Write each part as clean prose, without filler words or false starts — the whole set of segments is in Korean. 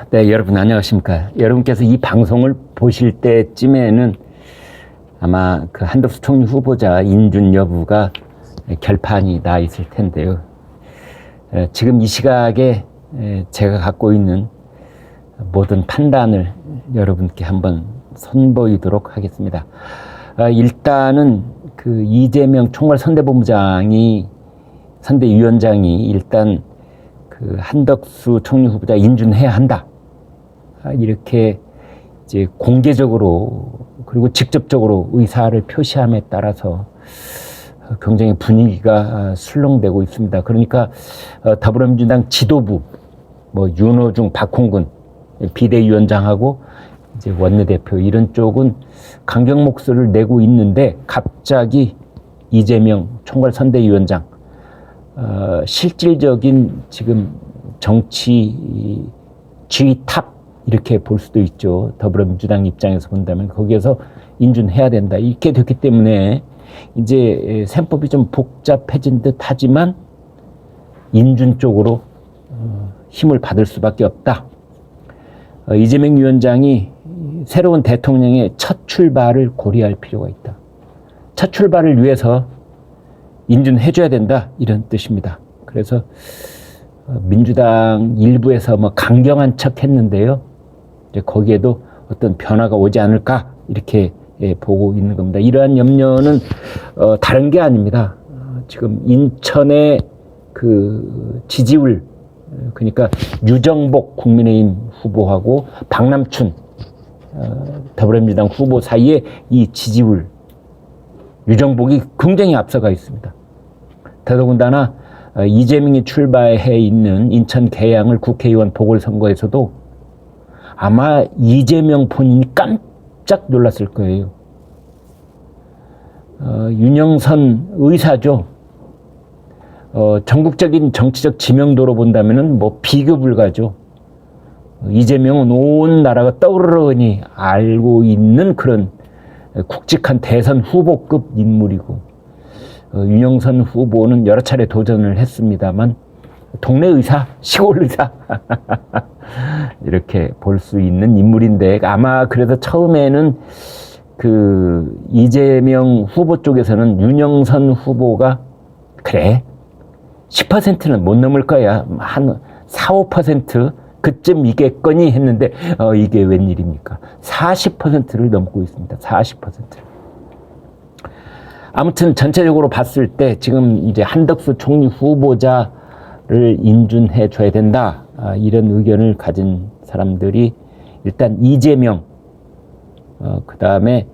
네, 여러분 안녕하십니까. 여러분께서 이 방송을 보실 때쯤에는 아마 그 한덕수 총리 후보자 인준 여부가 결판이 나 있을 텐데요. 지금 이 시각에 제가 갖고 있는 모든 판단을 여러분께 한번 선보이도록 하겠습니다. 일단은 그 이재명 총괄선대본부장이 선대위원장이 일단 그 한덕수 총리 후보자 인준해야 한다. 이렇게 이제 공개적으로 그리고 직접적으로 의사를 표시함에 따라서 굉장히 분위기가 술렁대고 있습니다. 그러니까 더불어민주당 지도부, 뭐 윤호중, 박홍근 비대위원장하고 이제 원내대표 이런 쪽은 강경 목소리를 내고 있는데 갑자기 이재명 총괄선대위원장 실질적인 지금 정치 G탑 이렇게 볼 수도 있죠. 더불어민주당 입장에서 본다면 거기에서 인준해야 된다. 이렇게 됐기 때문에 이제 셈법이 좀 복잡해진 듯 하지만 인준 쪽으로 힘을 받을 수밖에 없다. 이재명 위원장이 새로운 대통령의 첫 출발을 고려할 필요가 있다. 첫 출발을 위해서 인준해줘야 된다 이런 뜻입니다. 그래서 민주당 일부에서 뭐 강경한 척 했는데요. 이제 거기에도 어떤 변화가 오지 않을까 이렇게 보고 있는 겁니다. 이러한 염려는 다른 게 아닙니다. 지금 인천의 그 지지율 그러니까 유정복 국민의힘 후보하고 박남춘 더불어민주당 후보 사이에 이 지지율 유정복이 굉장히 앞서가 있습니다. 더더군다나 이재명이 출마해 있는 인천 계양을 국회의원 보궐선거에서도 아마 이재명 본인이 깜짝 놀랐을 거예요. 윤영선 의사죠. 전국적인 정치적 지명도로 본다면은 뭐 비교 불가죠. 이재명은 온 나라가 떠오르니 알고 있는 그런 굵직한 대선 후보급 인물이고 윤영선 후보는 여러 차례 도전을 했습니다만 동네 의사, 시골 의사 이렇게 볼 수 있는 인물인데 아마 그래서 처음에는 그 이재명 후보 쪽에서는 윤영선 후보가 그래 10%는 못 넘을 거야 한 4, 5% 그쯤 이겠거니 했는데 이게 웬일입니까? 40%를 넘고 있습니다. 40%를. 아무튼 전체적으로 봤을 때 지금 이제 한덕수 총리 후보자를 인준해 줘야 된다. 이런 의견을 가진 사람들이 일단 이재명, 그 다음에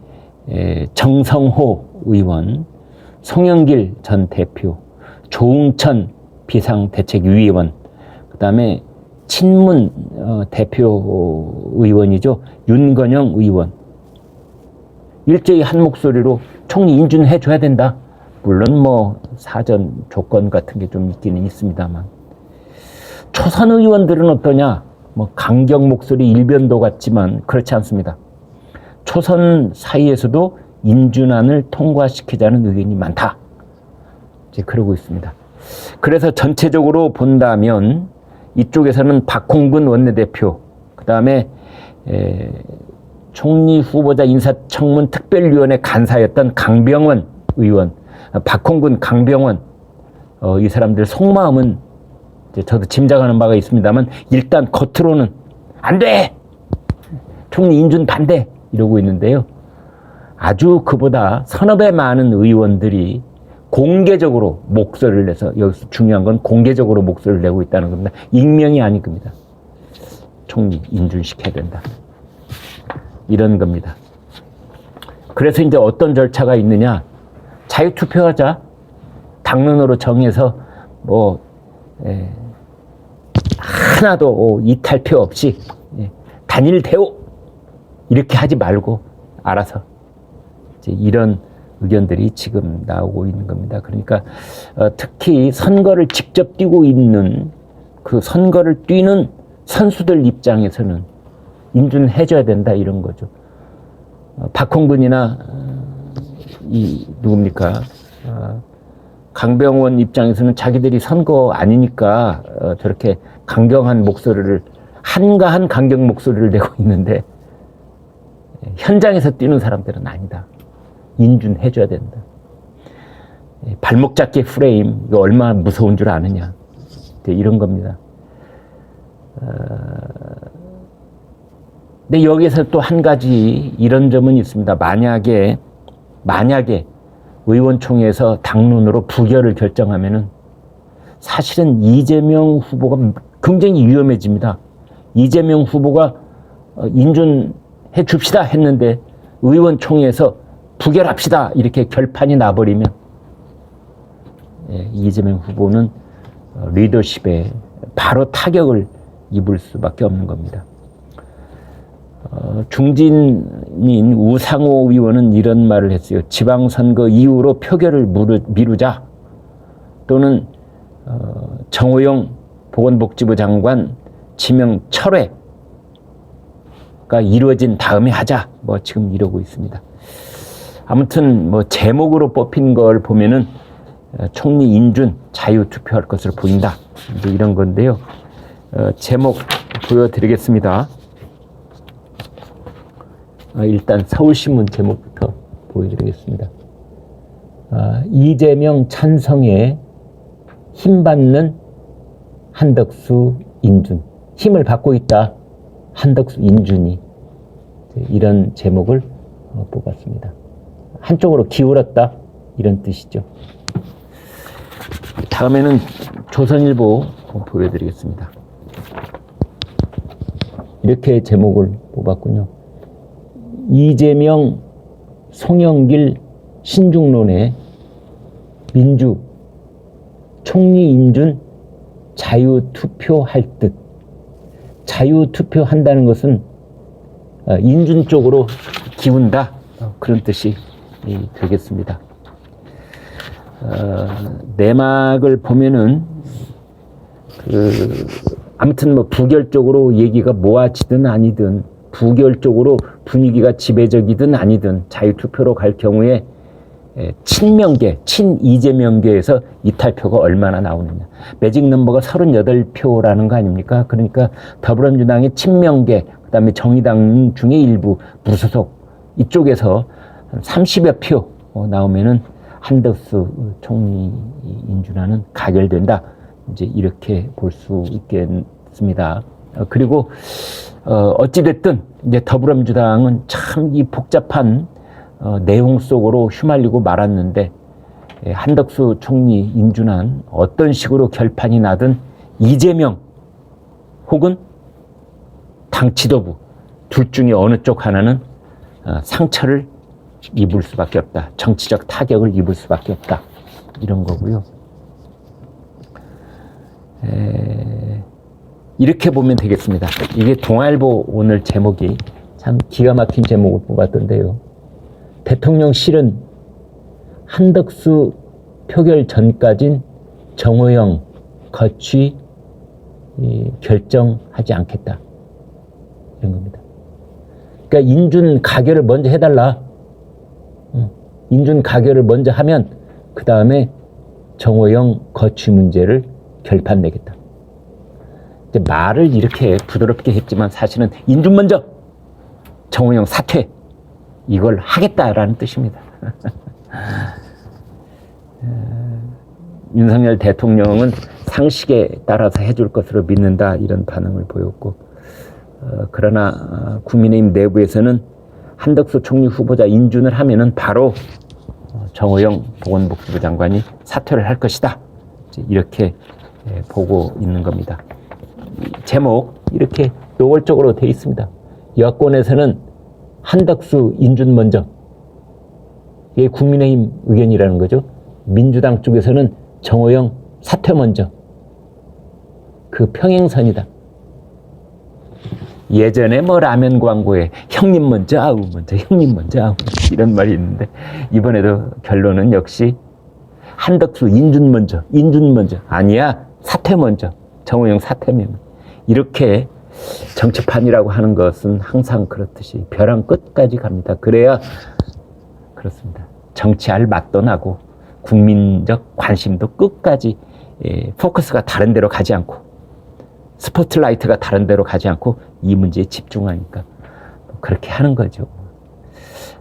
정성호 의원, 송영길 전 대표, 조응천 비상대책위원, 그 다음에 친문 대표 의원이죠. 윤건영 의원. 일제히 한 목소리로 총리 인준해 줘야 된다. 물론 뭐 사전 조건 같은 게 좀 있기는 있습니다만. 초선 의원들은 어떠냐? 뭐 강경 목소리 일변도 같지만 그렇지 않습니다. 초선 사이에서도 인준안을 통과시키자는 의견이 많다. 이제 그러고 있습니다. 그래서 전체적으로 본다면 이쪽에서는 박홍근 원내대표, 그 다음에 총리 후보자 인사청문 특별위원회 간사였던 강병원 의원, 박홍근, 강병원, 이 사람들 속마음은 이제 저도 짐작하는 바가 있습니다만 일단 겉으로는 안 돼! 총리 인준 반대! 이러고 있는데요. 아주 그보다 서너 배 많은 의원들이 공개적으로 목소리를 내서 여기서 중요한 건 공개적으로 목소리를 내고 있다는 겁니다. 익명이 아닐 겁니다. 총리 인준시켜야 된다. 이런 겁니다. 그래서 이제 어떤 절차가 있느냐. 자유투표하자. 당론으로 정해서 뭐 하나도 이탈표 없이 단일 대우 이렇게 하지 말고 알아서 이제 이런 의견들이 지금 나오고 있는 겁니다. 그러니까 특히 선거를 직접 뛰고 있는 그 선거를 뛰는 선수들 입장에서는 인준해줘야 된다 이런 거죠. 박홍근이나 이 누굽니까? 강병원 입장에서는 자기들이 선거 아니니까 저렇게 강경한 목소리를 한가한 강경 목소리를 내고 있는데 현장에서 뛰는 사람들은 아니다. 인준해줘야 된다. 발목 잡기 프레임, 이거 얼마나 무서운 줄 아느냐. 이런 겁니다. 근데 여기서 또 한 가지 이런 점은 있습니다. 만약에 의원총회에서 당론으로 부결을 결정하면은 사실은 이재명 후보가 굉장히 위험해집니다. 이재명 후보가 인준해 줍시다 했는데 의원총회에서 부결합시다 이렇게 결판이 나버리면 이재명 후보는 리더십에 바로 타격을 입을 수밖에 없는 겁니다. 중진인 우상호 의원은 이런 말을 했어요. 지방선거 이후로 표결을 미루자 또는 정호영 보건복지부 장관 지명 철회가 이루어진 다음에 하자. 뭐 지금 이러고 있습니다. 아무튼 뭐 제목으로 뽑힌 걸 보면은 총리 인준 자유 투표할 것으로 보인다. 이제 이런 건데요. 제목 보여드리겠습니다. 일단 서울신문 제목부터 보여드리겠습니다. 이재명 찬성에 힘받는 한덕수 인준. 힘을 받고 있다. 한덕수 인준이. 이런 제목을 뽑았습니다. 한쪽으로 기울었다. 이런 뜻이죠. 다음에는 조선일보 보여드리겠습니다. 이렇게 제목을 뽑았군요. 이재명, 송영길 신중론에 민주, 총리 인준 자유투표할 듯. 자유투표한다는 것은 인준 쪽으로 기운다. 그런 뜻이 되겠습니다. 내막을 보면은 아무튼 뭐 부결적으로 얘기가 모아지든 아니든 부결적으로 분위기가 지배적이든 아니든 자유투표로 갈 경우에 친명계, 친이재명계에서 이탈표가 얼마나 나오느냐. 매직 넘버가 38표라는 거 아닙니까? 그러니까 더불어민주당의 친명계, 그 다음에 정의당 중에 일부 무소속 이쪽에서 30여 표 나오면은 한덕수 총리 인준안은 가결된다. 이제 이렇게 볼 수 있겠습니다. 그리고 어찌됐든 이제 더불어민주당은 참 이 복잡한 내용 속으로 휘말리고 말았는데 한덕수 총리 인준안 어떤 식으로 결판이 나든 이재명 혹은 당 지도부 둘 중에 어느 쪽 하나는 상처를 입을 수밖에 없다. 정치적 타격을 입을 수밖에 없다. 이런 거고요. 이렇게 보면 되겠습니다. 이게 동아일보 오늘 제목이 참 기가 막힌 제목을 뽑았던데요. 대통령실은 한덕수 표결 전까진 정호영 거취 결정하지 않겠다. 이런 겁니다. 그러니까 인준 가결을 먼저 해달라. 인준 가결을 먼저 하면 그 다음에 정호영 거취 문제를 결판 내겠다. 이제 말을 이렇게 부드럽게 했지만 사실은 인준 먼저 정호영 사퇴 이걸 하겠다라는 뜻입니다. 윤석열 대통령은 상식에 따라서 해줄 것으로 믿는다 이런 반응을 보였고 그러나 국민의힘 내부에서는 한덕수 총리 후보자 인준을 하면은 바로 정호영 보건복지부 장관이 사퇴를 할 것이다. 이렇게 보고 있는 겁니다. 제목 이렇게 노골적으로 되어 있습니다. 여권에서는 한덕수 인준 먼저. 이게 국민의힘 의견이라는 거죠. 민주당 쪽에서는 정호영 사퇴 먼저. 그 평행선이다. 예전에 뭐 라면 광고에 형님 먼저 아우 먼저 형님 먼저 아우 이런 말이 있는데 이번에도 결론은 역시 한덕수 인준 먼저 아니야 사퇴 먼저 정호영 사퇴면 이렇게 정치판이라고 하는 것은 항상 그렇듯이 벼랑 끝까지 갑니다. 그래야 그렇습니다. 정치할 맛도 나고 국민적 관심도 끝까지 포커스가 다른 데로 가지 않고 스포트라이트가 다른 데로 가지 않고 이 문제에 집중하니까 그렇게 하는 거죠.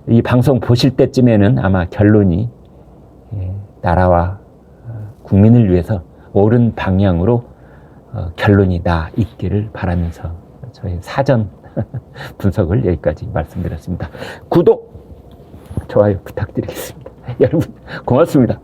이 방송 보실 때쯤에는 아마 결론이 나라와 국민을 위해서 옳은 방향으로 결론이 나 있기를 바라면서 저희 사전 분석을 여기까지 말씀드렸습니다. 구독, 좋아요 부탁드리겠습니다. 여러분 고맙습니다.